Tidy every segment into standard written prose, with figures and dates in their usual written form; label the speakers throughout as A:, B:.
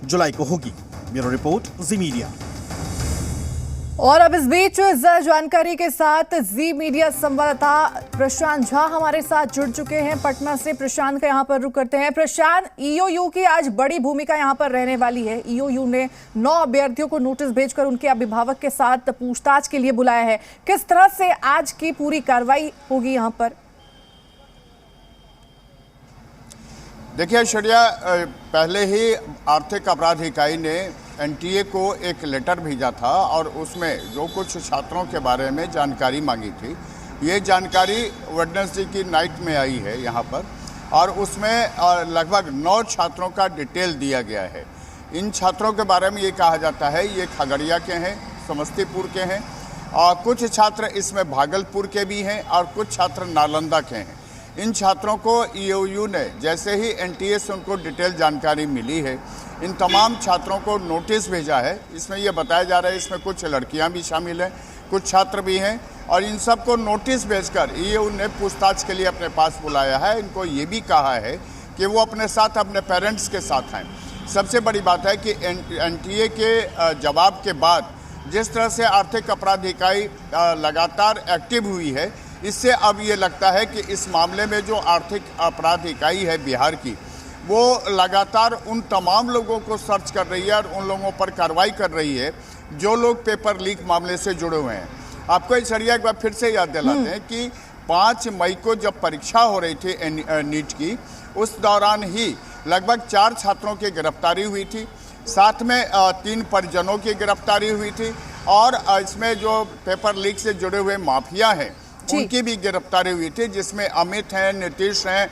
A: जुलाई को होगी। Bureau report, जी media.
B: और अब इस बीच ज्यादा जानकारी के साथ जी मीडिया संवाददाता प्रशांत झा हमारे साथ जुड़ चुके हैं पटना से। प्रशांत का यहाँ पर रुख करते हैं। प्रशांत, ईओयू की आज बड़ी भूमिका यहाँ पर रहने वाली है। ईओयू ने 9 अभ्यर्थियों को नोटिस भेजकर उनके अभिभावक के साथ पूछताछ के लिए बुलाया है। किस तरह से आज की पूरी कार्रवाई होगी यहाँ पर?
C: देखिए ऐश्वर्या, पहले ही आर्थिक अपराध इकाई ने एनटीए को एक लेटर भेजा था और उसमें जो कुछ छात्रों के बारे में जानकारी मांगी थी, ये जानकारी वेडनेसडे की नाइट में आई है यहाँ पर, और उसमें लगभग 9 छात्रों का डिटेल दिया गया है। इन छात्रों के बारे में ये कहा जाता है ये खगड़िया के हैं, समस्तीपुर के हैं, और कुछ छात्र इसमें भागलपुर के भी हैं और कुछ छात्र नालंदा के हैं। इन छात्रों को ईओयू ने जैसे ही एनटीए से उनको डिटेल जानकारी मिली है, इन तमाम छात्रों को नोटिस भेजा है। इसमें यह बताया जा रहा है इसमें कुछ लड़कियां भी शामिल हैं, कुछ छात्र भी हैं, और इन सबको नोटिस भेजकर ईओयू ने पूछताछ के लिए अपने पास बुलाया है। इनको ये भी कहा है कि वो अपने साथ अपने पेरेंट्स के साथ आएँ। सबसे बड़ी बात है कि एनटीए के जवाब के बाद जिस तरह से आर्थिक अपराध इकाई लगातार एक्टिव हुई है, इससे अब ये लगता है कि इस मामले में जो आर्थिक अपराध इकाई है बिहार की, वो लगातार उन तमाम लोगों को सर्च कर रही है और उन लोगों पर कार्रवाई कर रही है जो लोग पेपर लीक मामले से जुड़े हुए हैं। आपको ऐश्वर्या एक बार फिर से याद दिलाते हैं कि 5 मई को जब परीक्षा हो रही थी नीट की, उस दौरान ही लगभग 4 छात्रों की गिरफ्तारी हुई थी, साथ में 3 परिजनों की गिरफ्तारी हुई थी, और इसमें जो पेपर लीक से जुड़े हुए माफिया हैं उनकी भी गिरफ्तारी हुई थी, जिसमें अमित हैं, नीतीश हैं,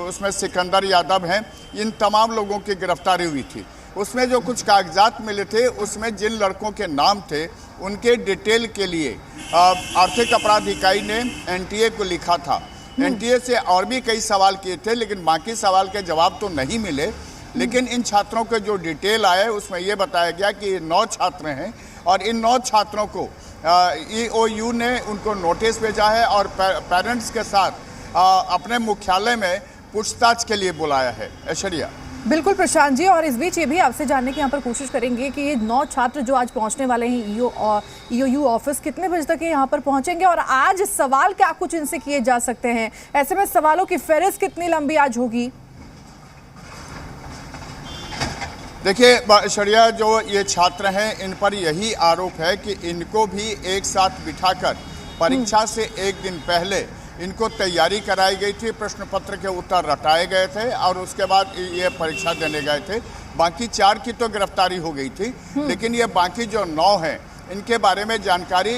C: उसमें सिकंदर यादव हैं। इन तमाम लोगों की गिरफ्तारी हुई थी। उसमें जो कुछ कागजात मिले थे, उसमें जिन लड़कों के नाम थे उनके डिटेल के लिए आर्थिक अपराध इकाई ने एनटीए को लिखा था। एनटीए से और भी कई सवाल किए थे, लेकिन बाकी सवाल के जवाब तो नहीं मिले। लेकिन इन छात्रों के जो डिटेल आए उसमें यह बताया गया कि 9 छात्र हैं, और इन 9 छात्रों को ईओयू ने उनको नोटिस भेजा है और पेरेंट्स के साथ अपने मुख्यालय में पूछताछ के लिए बुलाया है। ऐश्वर्या,
B: बिल्कुल प्रशांत जी, और इस बीच ये भी आपसे जानने की यहाँ पर कोशिश करेंगे कि ये 9 छात्र जो आज पहुँचने वाले हैं ईओयू ऑफिस, कितने बजे तक यहाँ पर पहुँचेंगे, और आज सवाल क्या कुछ इनसे किए जा सकते हैं? ऐसे में सवालों की फहरिस्त कितनी लंबी आज होगी?
C: देखिए ऐश्वर्या, जो ये छात्र हैं इन पर यही आरोप है कि इनको भी एक साथ बिठाकर परीक्षा से एक दिन पहले इनको तैयारी कराई गई थी, प्रश्न पत्र के उत्तर रटाए गए थे और उसके बाद ये परीक्षा देने गए थे। बाकी 4 की तो गिरफ्तारी हो गई थी, लेकिन ये बाकी जो 9 हैं इनके बारे में जानकारी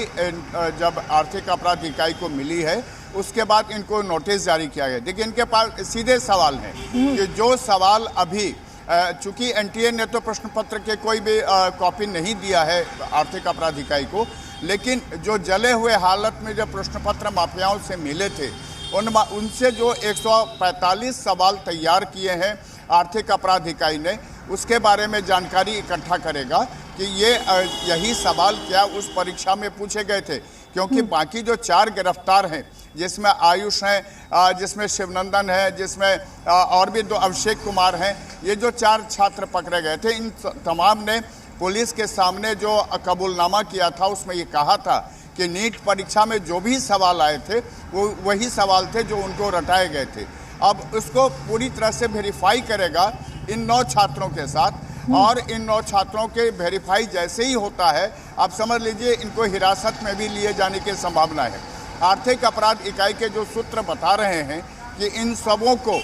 C: जब आर्थिक अपराध इकाई को मिली है उसके बाद इनको नोटिस जारी किया गया। देखिए इनके पास सीधे सवाल हैं कि जो सवाल अभी, चूंकि एनटीए ने तो प्रश्न पत्र के कोई भी कॉपी नहीं दिया है आर्थिक अपराध इकाई को, लेकिन जो जले हुए हालत में जो प्रश्न पत्र माफियाओं से मिले थे उनसे जो 145 सवाल तैयार किए हैं आर्थिक अपराध इकाई ने, उसके बारे में जानकारी इकट्ठा करेगा कि यही सवाल क्या उस परीक्षा में पूछे गए थे। क्योंकि बाकी जो 4 गिरफ्तार हैं, जिसमें आयुष हैं, जिसमें शिवनंदन है, जिसमें और भी 2 अभिषेक कुमार हैं, ये जो 4 छात्र पकड़े गए थे, इन तमाम ने पुलिस के सामने जो कबूलनामा किया था उसमें ये कहा था कि नीट परीक्षा में जो भी सवाल आए थे वो वही सवाल थे जो उनको रटाए गए थे। अब उसको पूरी तरह से वेरीफाई करेगा इन 9 छात्रों के साथ, और इन 9 छात्रों के वेरीफाई जैसे ही होता है, आप समझ लीजिए इनको हिरासत में भी लिए जाने की संभावना है। आर्थिक अपराध इकाई के जो सूत्र बता रहे हैं कि इन सबों को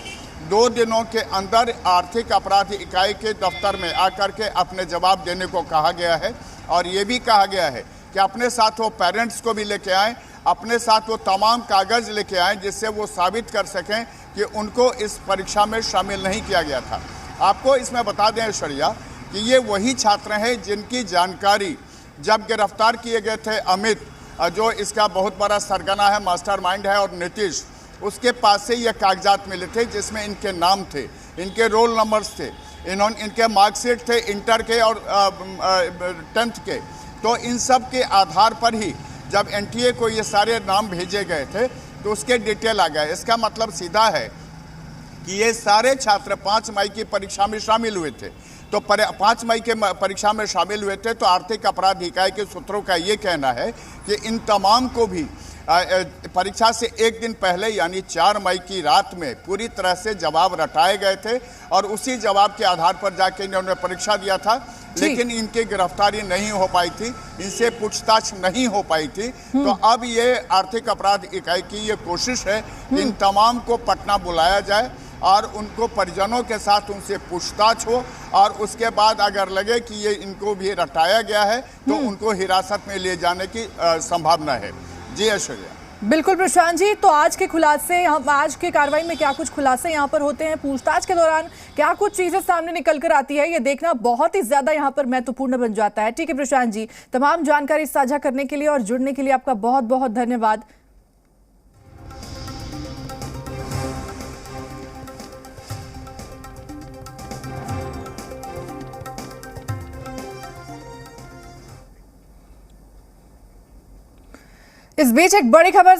C: 2 दिनों के अंदर आर्थिक अपराध इकाई के दफ्तर में आकर के अपने जवाब देने को कहा गया है, और ये भी कहा गया है कि अपने साथ वो पेरेंट्स को भी लेके आएँ, अपने साथ वो तमाम कागज़ लेके आएँ जिससे वो साबित कर सकें कि उनको इस परीक्षा में शामिल नहीं किया गया था। आपको इसमें बता दें ऐश्वर्या कि ये वही छात्र हैं जिनकी जानकारी जब गिरफ्तार किए गए थे अमित, जो इसका बहुत बड़ा सरगना है, मास्टरमाइंड है, और नीतीश, उसके पास से ये कागजात मिले थे जिसमें इनके नाम थे, इनके रोल नंबर्स थे, इनके मार्कशीट थे इंटर के और 10th के। तो इन सब के आधार पर ही जब एनटीए को ये सारे नाम भेजे गए थे तो उसके डिटेल आ गया। इसका मतलब सीधा है कि ये सारे छात्र 5 मई की परीक्षा में शामिल हुए थे, तो 5 मई के परीक्षा में शामिल हुए थे। तो आर्थिक अपराध इकाई के सूत्रों का ये कहना है कि इन तमाम को भी परीक्षा से एक दिन पहले यानी 4 मई की रात में पूरी तरह से जवाब रटाए गए थे और उसी जवाब के आधार पर जाके इन्होंने परीक्षा दिया था, लेकिन इनकी गिरफ्तारी नहीं हो पाई थी, इनसे पूछताछ नहीं हो पाई थी। तो अब ये आर्थिक अपराध इकाई की ये कोशिश है कि इन तमाम को पटना बुलाया जाए और उनको परिजनों के साथ उनसे पूछताछ हो और उसके बाद अगर लगे कि ये इनको भी रटाया गया है तो उनको हिरासत में ले जाने की संभावना है। जी ऐश्वर्या।
B: बिल्कुल प्रशांत जी, तो आज के खुलासे, हम आज के कार्रवाई में क्या कुछ खुलासे यहाँ पर होते हैं, पूछताछ के दौरान क्या कुछ चीजें सामने निकल कर आती है, ये देखना बहुत ही ज्यादा यहाँ पर महत्वपूर्ण बन जाता है। ठीक है प्रशांत जी, तमाम जानकारी साझा करने के लिए और जुड़ने के लिए आपका बहुत बहुत धन्यवाद। इस बीच एक बड़ी खबर